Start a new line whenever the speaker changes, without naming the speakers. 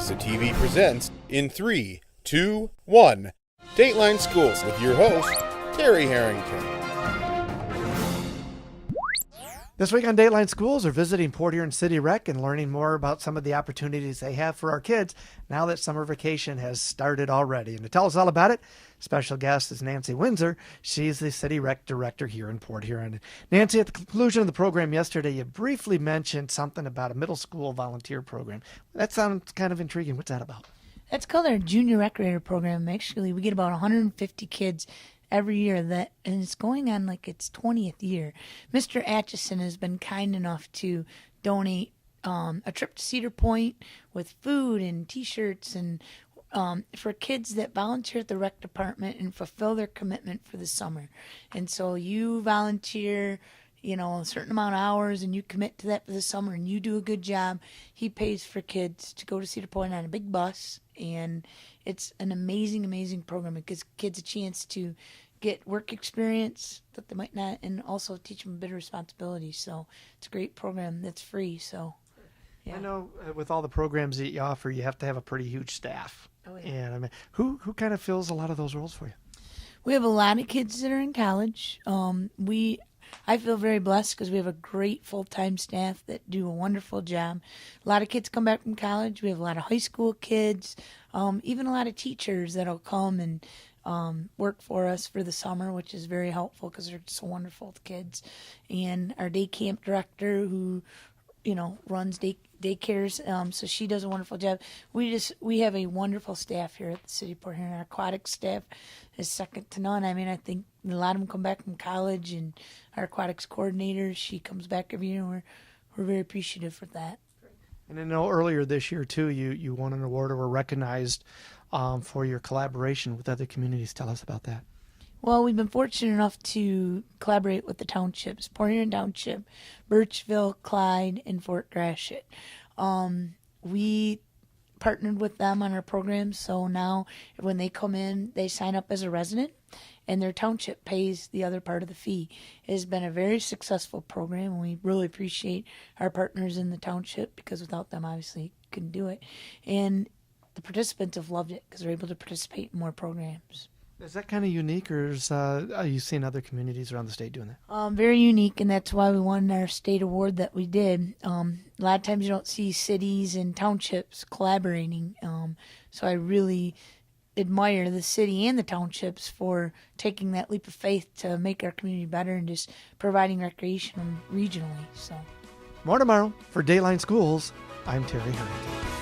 SCCRESA TV presents in 3, 2, 1, Dateline Schools with your host, Terry Harrington.
This week on Dateline Schools, we're visiting Port Huron City Rec and learning more about some of the opportunities they have for our kids now that summer vacation has started already. And to tell us all about it, special guest is Nancy Windsor. She's the City Rec Director here in Port Huron. Nancy, at the conclusion of the program yesterday, you briefly mentioned something about a middle school volunteer program. That sounds kind of intriguing. What's that about?
That's called our Junior Recreator Program. Actually, we get about 150 kids every year, and it's going on like its 20th year. Mr. Atchison has been kind enough to donate a trip to Cedar Point with food and T-shirts and for kids that volunteer at the rec department and fulfill their commitment for the summer. And so you volunteer, a certain amount of hours, and you commit to that for the summer, and you do a good job. He pays for kids to go to Cedar Point on a big bus, and it's an amazing, amazing program. It gives kids a chance to get work experience that they might not, and also teach them a bit of responsibility. So it's a great program that's free. So, yeah.
I know with all the programs that you offer, you have to have a pretty huge staff.
Oh, yeah.
And I mean, who kind of fills a lot of those roles for you?
We have a lot of kids that are in college. I feel very blessed because we have a great full-time staff that do a wonderful job. A lot of kids come back from college. We have a lot of high school kids, even a lot of teachers that'll come and work for us for the summer, which is very helpful because they're so wonderful to kids. And our day camp director who, runs daycares, so she does a wonderful job. We have a wonderful staff here at the City of Port Huron. Our aquatic staff is second to none. I mean, I think a lot of them come back from college, and our aquatics coordinator, she comes back every year, and we're very appreciative for that.
And I know earlier this year, too, you won an award or were recognized for your collaboration with other communities. Tell us about that.
Well, we've been fortunate enough to collaborate with the townships, Port Huron Township, Birchville, Clyde, and Fort Gratiot. We partnered with them on our program, so now when they come in, they sign up as a resident, and their township pays the other part of the fee. It has been a very successful program, and we really appreciate our partners in the township because without them, obviously, couldn't do it. And the participants have loved it because they're able to participate in more programs.
Is that kind of unique, or are you seeing other communities around the state doing that?
Very unique, and that's why we won our state award that we did. A lot of times you don't see cities and townships collaborating, so I really admire the city and the townships for taking that leap of faith to make our community better and just providing recreation regionally. So,
More tomorrow for Dateline Schools. I'm Terry Harrington.